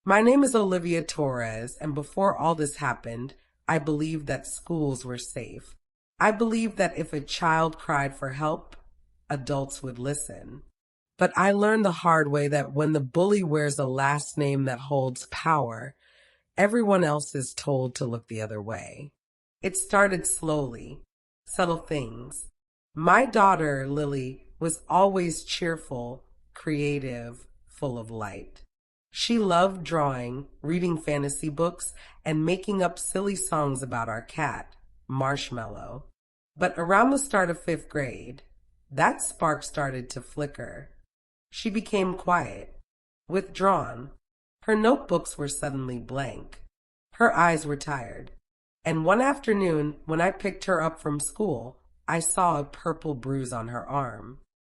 My name is Olivia Torres, and before all this happened, I believed that schools were safe. I believed that if a child cried for help, adults would listen. But I learned the hard way that when the bully wears a last name that holds power, everyone else is told to look the other way. It started slowly, subtle things. My daughter, Lily, was always cheerful, creative, full of light. She loved drawing, reading fantasy books, and making up silly songs about our cat, Marshmallow. But around the start of fifth grade, that spark started to flicker. She became quiet, withdrawn. Her notebooks were suddenly blank. Her eyes were tired. And one afternoon, when I picked her up from school, I saw a purple bruise on her arm.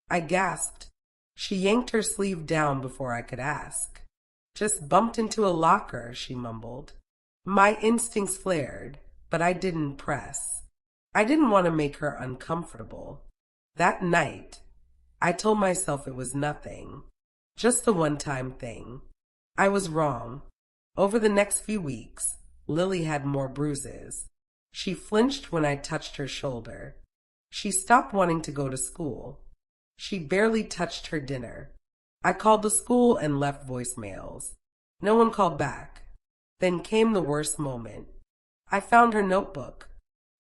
I gasped. She yanked her sleeve down before I could ask. "Just bumped into a locker," she mumbled. My instincts flared, but I didn't press. I didn't want to make her uncomfortable. That night, I told myself it was nothing, just a one-time thing. I was wrong. Over the next few weeks, Lily had more bruises. She flinched when I touched her shoulder. She stopped wanting to go to school. She barely touched her dinner. I called the school and left voicemails. No one called back. Then came the worst moment. I found her notebook,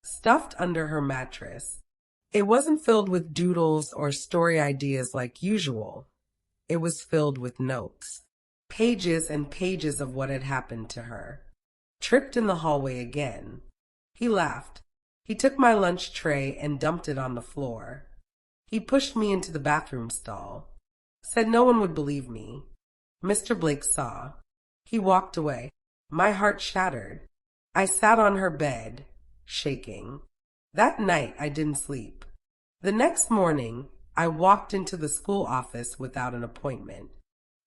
stuffed under her mattress. It wasn't filled with doodles or story ideas like usual. It was filled with notes. Pages and pages of what had happened to her. Tripped in the hallway again. He laughed. He took my lunch tray and dumped it on the floor. He pushed me into the bathroom stall. Said no one would believe me. Mr. Blake saw. He walked away. My heart shattered. I sat on her bed, shaking. That night I didn't sleep. The next morning, I walked into the school office without an appointment.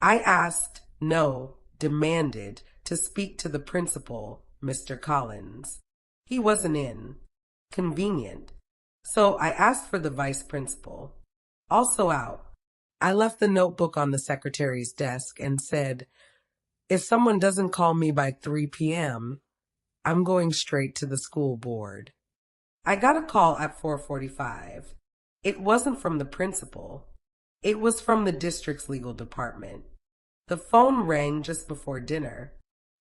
I asked, no, demanded, to speak to the principal, Mr. Collins. He wasn't in. Convenient. So I asked for the vice principal. Also out. I left the notebook on the secretary's desk and said, "If someone doesn't call me by 3 p.m., I'm going straight to the school board." I got a call at 4:45. It wasn't from the principal. It was from the district's legal department. The phone rang just before dinner.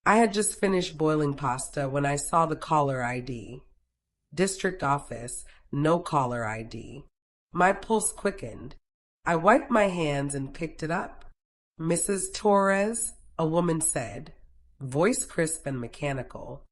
I had just finished boiling pasta when I saw the caller ID. District office, no caller ID. My pulse quickened. I wiped my hands and picked it up. "Mrs. Torres," a woman said, voice crisp and mechanical.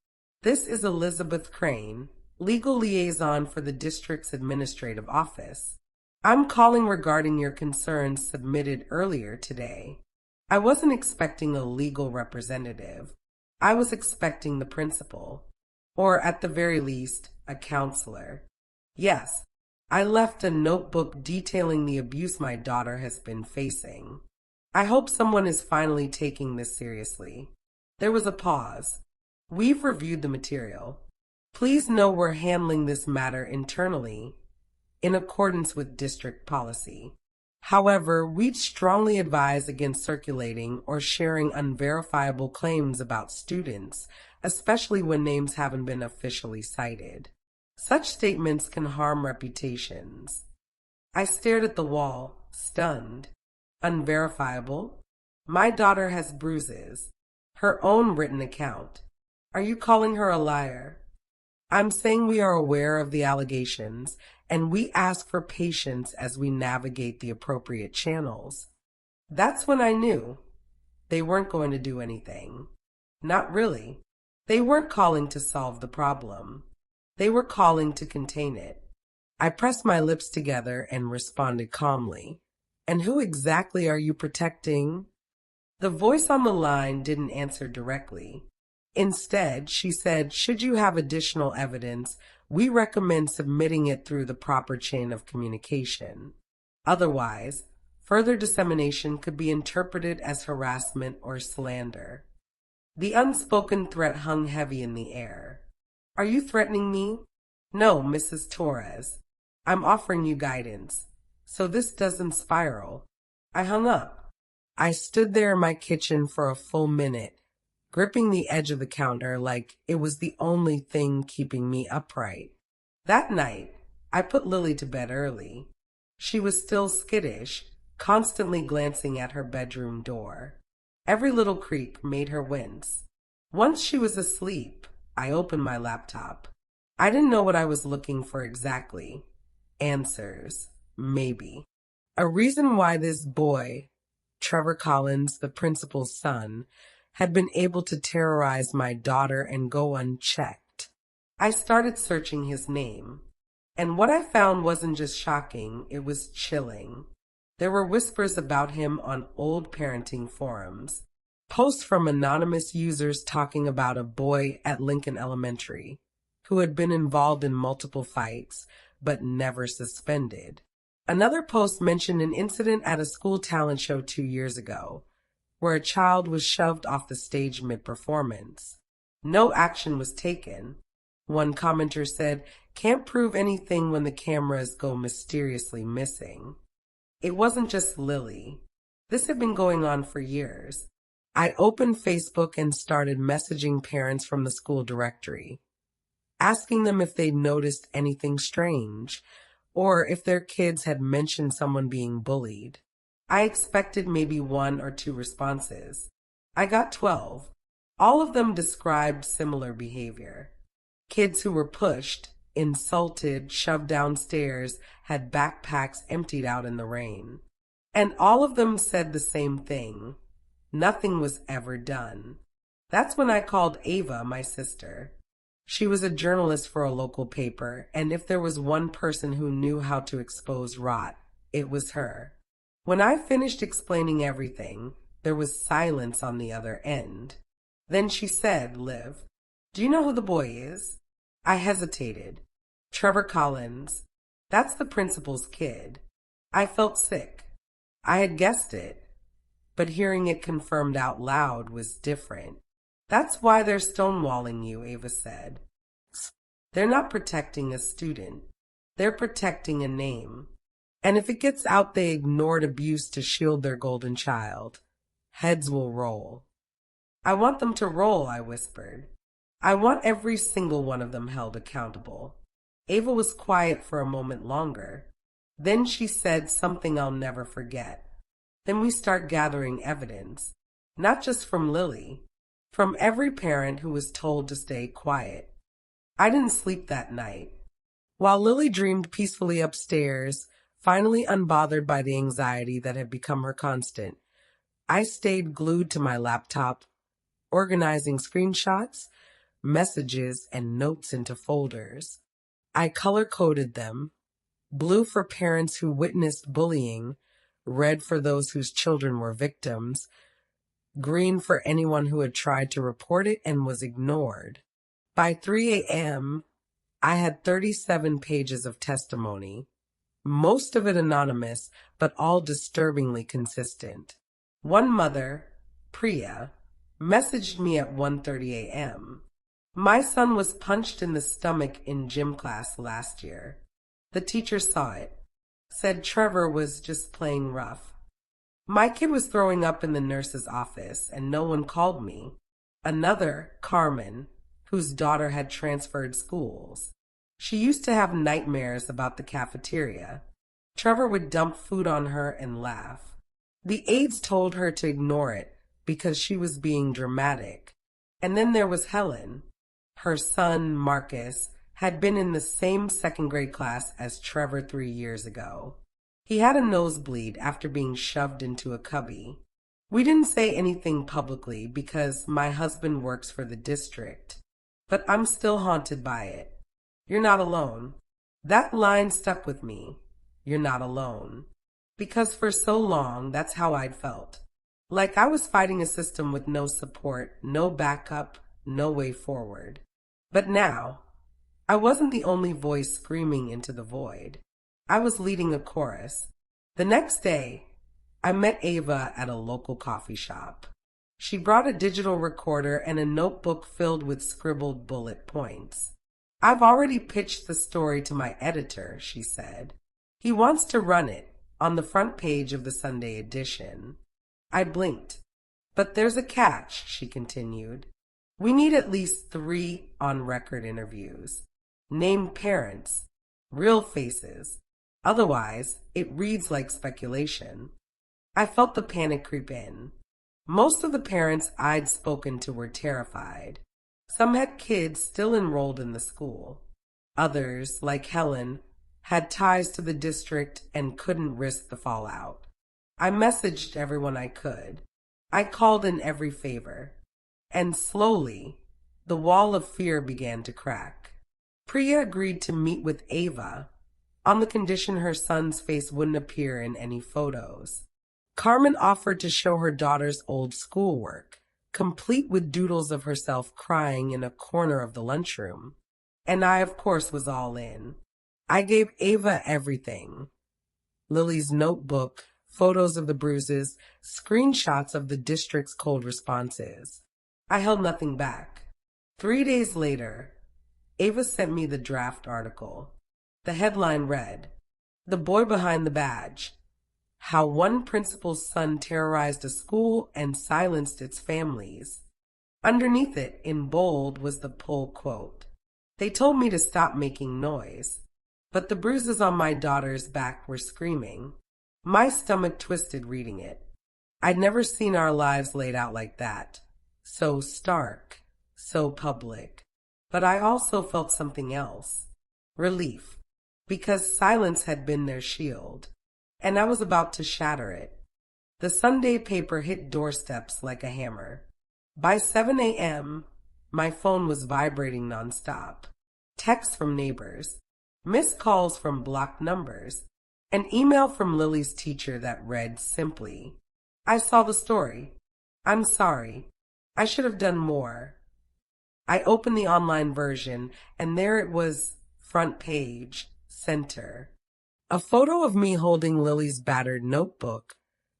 "This is Elizabeth Crane, legal liaison for the district's administrative office. I'm calling regarding your concerns submitted earlier today." I wasn't expecting a legal representative. I was expecting the principal, or at the very least, a counselor. Yes, I left a notebook detailing the abuse my daughter has been facing. I hope someone is finally taking this seriously. There was a pause. "We've reviewed the material. Please know we're handling this matter internally, in accordance with district policy. However, we'd strongly advise against circulating or sharing unverifiable claims about students, especially when names haven't been officially cited. Such statements can harm reputations." I stared at the wall, stunned. Unverifiable? My daughter has bruises. Her own written account. Are you calling her a liar? I'm saying we are aware of the allegations, and we ask for patience as we navigate the appropriate channels. That's when I knew they weren't going to do anything. Not really. They weren't calling to solve the problem. They were calling to contain it. I pressed my lips together and responded calmly. "And who exactly are you protecting?" The voice on the line didn't answer directly. Instead, she said, "Should you have additional evidence, we recommend submitting it through the proper chain of communication. Otherwise, further dissemination could be interpreted as harassment or slander." The unspoken threat hung heavy in the air. "Are you threatening me?" "No, Mrs. Torres. I'm offering you guidance, so this doesn't spiral." I hung up. I stood there in my kitchen for a full minute, gripping the edge of the counter like it was the only thing keeping me upright. That night, I put Lily to bed early. She was still skittish, constantly glancing at her bedroom door. Every little creak made her wince. Once she was asleep, I opened my laptop. I didn't know what I was looking for exactly. Answers, maybe. A reason why this boy, Trevor Collins, the principal's son, had been able to terrorize my daughter and go unchecked. I started searching his name, and what I found wasn't just shocking, it was chilling. There were whispers about him on old parenting forums, posts from anonymous users talking about a boy at Lincoln Elementary who had been involved in multiple fights but never suspended. Another post mentioned an incident at a school talent show 2 years ago, where a child was shoved off the stage mid-performance. No action was taken. One commenter said, "Can't prove anything when the cameras go mysteriously missing." It wasn't just Lily. This had been going on for years. I opened Facebook and started messaging parents from the school directory, asking them if they'd noticed anything strange, or if their kids had mentioned someone being bullied. I expected maybe 1 or 2 responses. I got 12. All of them described similar behavior. Kids who were pushed, insulted, shoved downstairs, had backpacks emptied out in the rain. And all of them said the same thing. Nothing was ever done. That's when I called Ava, my sister. She was a journalist for a local paper, and if there was one person who knew how to expose rot, it was her. When I finished explaining everything, there was silence on the other end. Then she said, "Liv, do you know who the boy is?" I hesitated. "Trevor Collins. That's the principal's kid." I felt sick. I had guessed it, but hearing it confirmed out loud was different. "That's why they're stonewalling you," Ava said. "They're not protecting a student. They're protecting a name. And if it gets out they ignored abuse to shield their golden child, heads will roll." "I want them to roll," I whispered. "I want every single one of them held accountable." Ava was quiet for a moment longer. Then she said something I'll never forget. "Then we start gathering evidence, not just from Lily, from every parent who was told to stay quiet." I didn't sleep that night. While Lily dreamed peacefully upstairs, finally unbothered by the anxiety that had become her constant, I stayed glued to my laptop, organizing screenshots, messages, and notes into folders. I color-coded them: blue for parents who witnessed bullying, red for those whose children were victims, green for anyone who had tried to report it and was ignored. By 3 a.m., I had 37 pages of testimony, most of it anonymous, but all disturbingly consistent. One mother, Priya, messaged me at 1:30 a.m. "My son was punched in the stomach in gym class last year. The teacher saw it. Said Trevor was just playing rough. My kid was throwing up in the nurse's office and no one called me." Another, Carmen, whose daughter had transferred schools. "She used to have nightmares about the cafeteria. Trevor would dump food on her and laugh. The aides told her to ignore it because she was being dramatic." And then there was Helen. Her son, Marcus, had been in the same second-grade class as Trevor 3 years ago. He had a nosebleed after being shoved into a cubby. We didn't say anything publicly because my husband works for the district, but I'm still haunted by it. "You're not alone." That line stuck with me. You're not alone. Because for so long, that's how I'd felt. Like I was fighting a system with no support, no backup, no way forward. But now, I wasn't the only voice screaming into the void. I was leading a chorus. The next day, I met Ava at a local coffee shop. She brought a digital recorder and a notebook filled with scribbled bullet points. "I've already pitched the story to my editor," she said. "He wants to run it on the front page of the Sunday edition." I blinked. But there's a catch, she continued. We need at least 3 on-record interviews. Named parents. Real faces. Otherwise, it reads like speculation. I felt the panic creep in. Most of the parents I'd spoken to were terrified. Some had kids still enrolled in the school. Others, like Helen, had ties to the district and couldn't risk the fallout. I messaged everyone I could. I called in every favor. And slowly, the wall of fear began to crack. Priya agreed to meet with Ava on the condition her son's face wouldn't appear in any photos. Carmen offered to show her daughter's old schoolwork, complete with doodles of herself crying in a corner of the lunchroom. And I, of course, was all in. I gave Ava everything. Lily's notebook, photos of the bruises, screenshots of the district's cold responses. I held nothing back. 3 days later, Ava sent me the draft article. The headline read, "The Boy Behind the Badge. How One Principal's Son Terrorized a School and Silenced Its Families." Underneath it, in bold, was the pull quote. They told me to stop making noise, but the bruises on my daughter's back were screaming. My stomach twisted reading it. I'd never seen our lives laid out like that. So stark, so public. But I also felt something else. Relief. Because silence had been their shield. And I was about to shatter it. The Sunday paper hit doorsteps like a hammer. By 7 a.m., my phone was vibrating nonstop. Texts from neighbors, missed calls from blocked numbers, an email from Lily's teacher that read simply, "I saw the story. I'm sorry. I should have done more." I opened the online version, and there it was, front page, center. A photo of me holding Lily's battered notebook,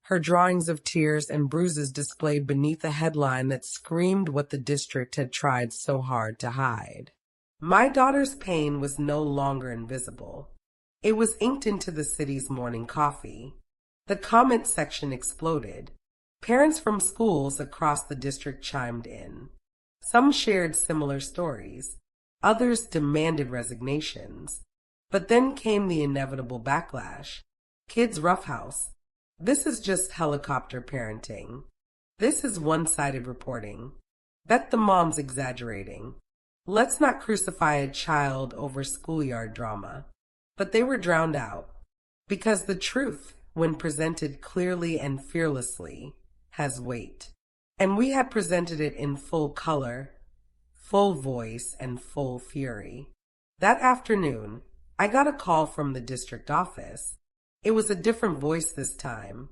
her drawings of tears and bruises displayed beneath a headline that screamed what the district had tried so hard to hide. My daughter's pain was no longer invisible. It was inked into the city's morning coffee. The comment section exploded. Parents from schools across the district chimed in. Some shared similar stories. Others demanded resignations. But then came the inevitable backlash. Kids roughhouse. This is just helicopter parenting. This is one-sided reporting. Bet the mom's exaggerating. Let's not crucify a child over schoolyard drama. But they were drowned out. Because the truth, when presented clearly and fearlessly, has weight. And we had presented it in full color, full voice, and full fury. That afternoon, I got a call from the district office. It was a different voice this time.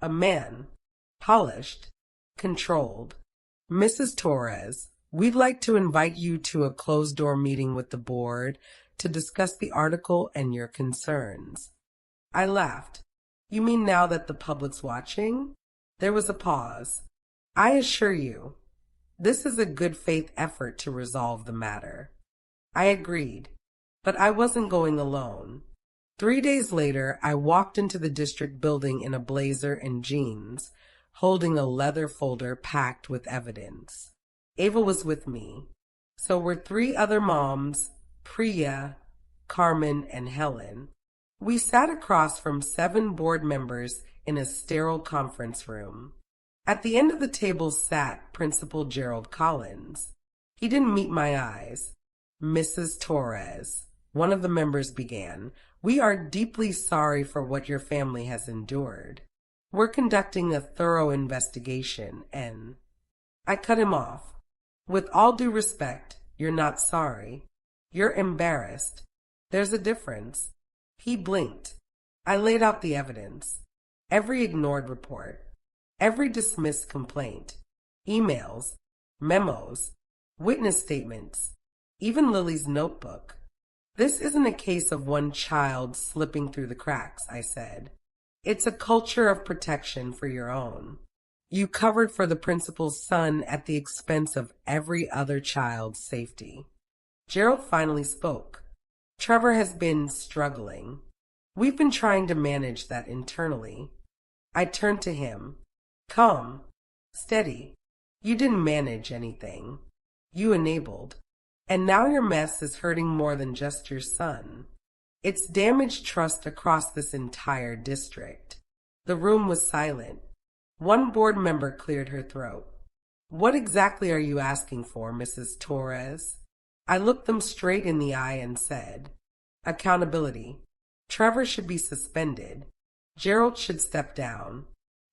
A man. Polished. Controlled. "Mrs. Torres, we'd like to invite you to a closed-door meeting with the board to discuss the article and your concerns." I laughed. "You mean now that the public's watching?" There was a pause. "I assure you, this is a good faith effort to resolve the matter." I agreed, but I wasn't going alone. 3 days later, I walked into the district building in a blazer and jeans, holding a leather folder packed with evidence. Ava was with me. So were 3 other moms, Priya, Carmen, and Helen. We sat across from 7 board members in a sterile conference room. At the end of the table sat Principal Gerald Collins. He didn't meet my eyes. "Mrs. Torres," one of the members began, "we are deeply sorry for what your family has endured. We're conducting a thorough investigation and—" I cut him off. "With all due respect, you're not sorry. You're embarrassed. There's a difference." He blinked. I laid out the evidence. Every ignored report. Every dismissed complaint. Emails. Memos. Witness statements. Even Lily's notebook. "This isn't a case of one child slipping through the cracks," I said. "It's a culture of protection for your own. You covered for the principal's son at the expense of every other child's safety." Gerald finally spoke. "Trevor has been struggling. We've been trying to manage that internally." I turned to him. Calm, steady. You didn't manage anything. You enabled. And now your mess is hurting more than just your son. It's damaged trust across this entire district. The room was silent. One board member cleared her throat. What exactly are you asking for, Mrs. Torres? I looked them straight in the eye and said, accountability. Trevor should be suspended. Gerald should step down.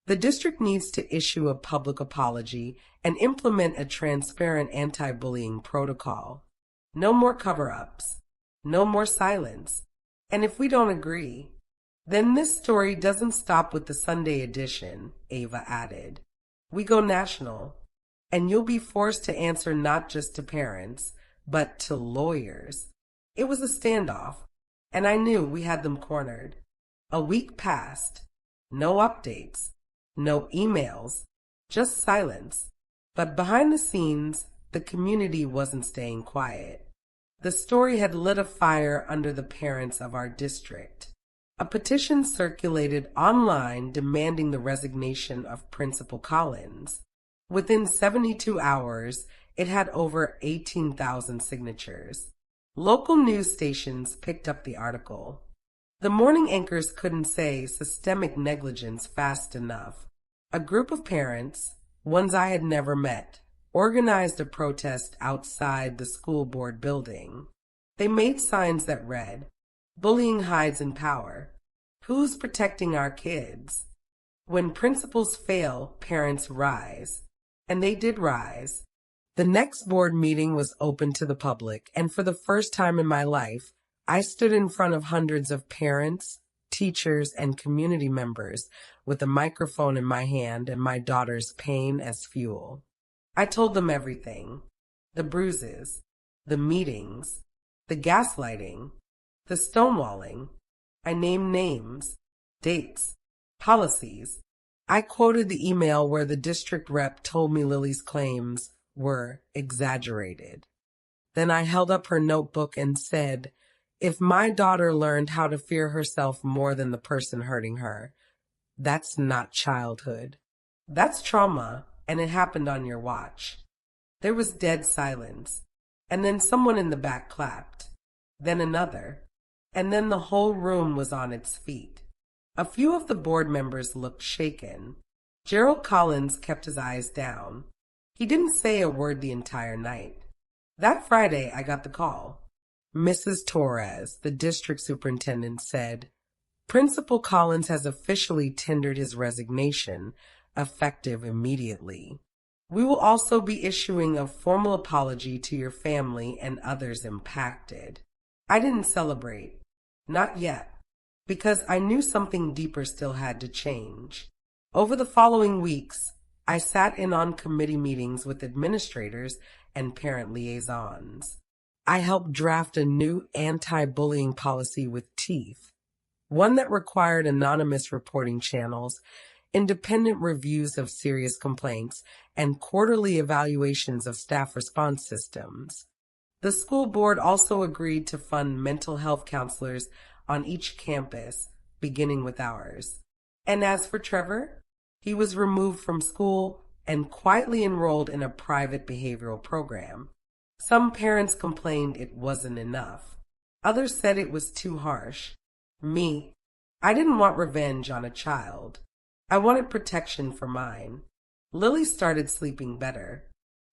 The district needs to issue a public apology and implement a transparent anti-bullying protocol. No more cover-ups. No more silence. And if we don't agree, then this story doesn't stop with the Sunday edition, Ava added. We go national, and you'll be forced to answer not just to parents, but to lawyers. It was a standoff, and I knew we had them cornered. A week passed. No updates. No emails. Just silence. But behind the scenes, the community wasn't staying quiet. The story had lit a fire under the parents of our district. A petition circulated online demanding the resignation of Principal Collins. Within 72 hours, it had over 18,000 signatures. Local news stations picked up the article. The morning anchors couldn't say systemic negligence fast enough. A group of parents, ones I had never met, organized a protest outside the school board building. They made signs that read, "Bullying hides in power. Who's protecting our kids? When principals fail, parents rise." And they did rise. The next board meeting was open to the public, and for the first time in my life, I stood in front of hundreds of parents, teachers, and community members with a microphone in my hand and my daughter's pain as fuel. I told them everything. The bruises, the meetings, the gaslighting, the stonewalling. I named names, dates, policies. I quoted the email where the district rep told me Lily's claims were exaggerated. Then I held up her notebook and said, if my daughter learned how to fear herself more than the person hurting her, that's not childhood. That's trauma, and it happened on your watch. There was dead silence, and then someone in the back clapped, then another, and then the whole room was on its feet. A few of the board members looked shaken. Gerald Collins kept his eyes down. He didn't say a word the entire night. That Friday, I got the call. Mrs. Torres, the district superintendent, said, Principal Collins has officially tendered his resignation, effective immediately. We will also be issuing a formal apology to your family and others impacted. I didn't celebrate. Not yet. Because I knew something deeper still had to change. Over the following weeks, I sat in on committee meetings with administrators and parent liaisons. I helped draft a new anti-bullying policy with teeth, one that required anonymous reporting channels, independent reviews of serious complaints, and quarterly evaluations of staff response systems. The school board also agreed to fund mental health counselors on each campus, beginning with ours. And as for Trevor, he was removed from school and quietly enrolled in a private behavioral program. Some parents complained it wasn't enough. Others said it was too harsh. Me, I didn't want revenge on a child. I wanted protection for mine. Lily started sleeping better.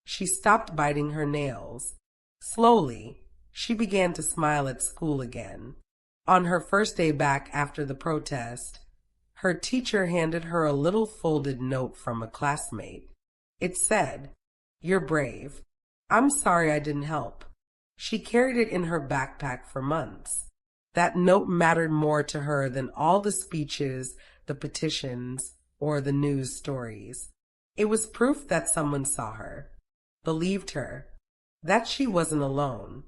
She stopped biting her nails. Slowly, she began to smile at school again. On her first day back after the protest, her teacher handed her a little folded note from a classmate. It said, "You're brave. I'm sorry I didn't help." She carried it in her backpack for months. That note mattered more to her than all the speeches, the petitions, or the news stories. It was proof that someone saw her, believed her, that she wasn't alone.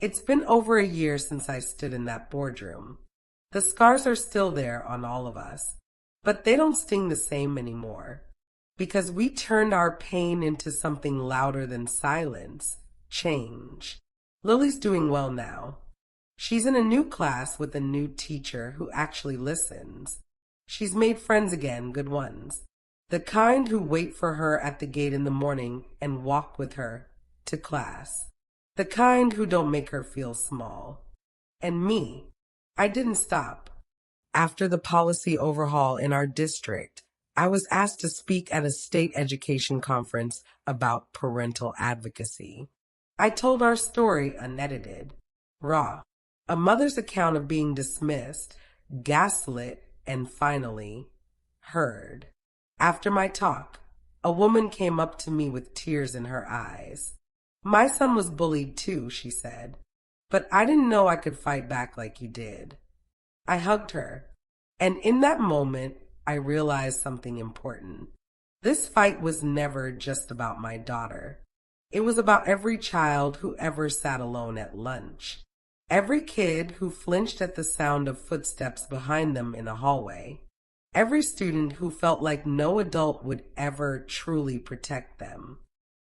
It's been over a year since I stood in that boardroom. The scars are still there on all of us, but they don't sting the same anymore. Because we turned our pain into something louder than silence, change. Lily's doing well now. She's in a new class with a new teacher who actually listens. She's made friends again, good ones. The kind who wait for her at the gate in the morning and walk with her to class. The kind who don't make her feel small. And me, I didn't stop. After the policy overhaul in our district, I was asked to speak at a state education conference about parental advocacy. I told our story unedited, raw, a mother's account of being dismissed, gaslit, and finally heard. After my talk, a woman came up to me with tears in her eyes. My son was bullied too, she said, but I didn't know I could fight back like you did. I hugged her, and in that moment, I realized something important. This fight was never just about my daughter. It was about every child who ever sat alone at lunch. Every kid who flinched at the sound of footsteps behind them in a hallway. Every student who felt like no adult would ever truly protect them.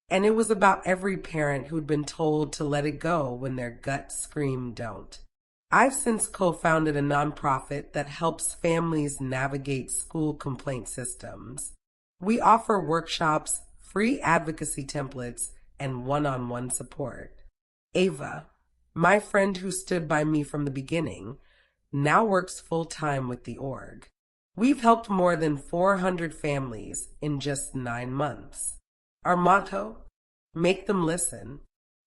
And it was about every parent who'd been told to let it go when their gut screamed don't. I've since co-founded a nonprofit that helps families navigate school complaint systems. We offer workshops, free advocacy templates, and one-on-one support. Ava, my friend who stood by me from the beginning, now works full-time with the org. We've helped more than 400 families in just 9 months. Our motto, make them listen,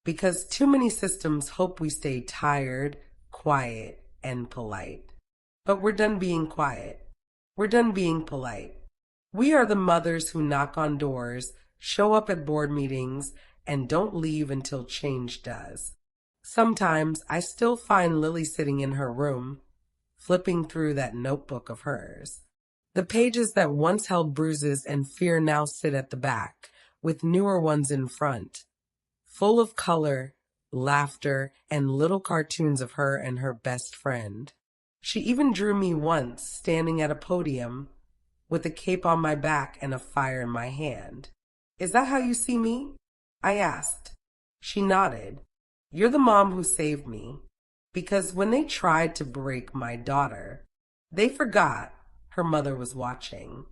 because too many systems hope we stay tired, quiet, and polite. But we're done being quiet. We're done being polite. We are the mothers who knock on doors, show up at board meetings, and don't leave until change does. Sometimes I still find Lily sitting in her room, flipping through that notebook of hers. The pages that once held bruises and fear now sit at the back, with newer ones in front, full of color, laughter, and little cartoons of her and her best friend. She even drew me once standing at a podium with a cape on my back and a fire in my hand. Is that how you see me? I asked. She nodded. You're the mom who saved me. Because when they tried to break my daughter, they forgot her mother was watching.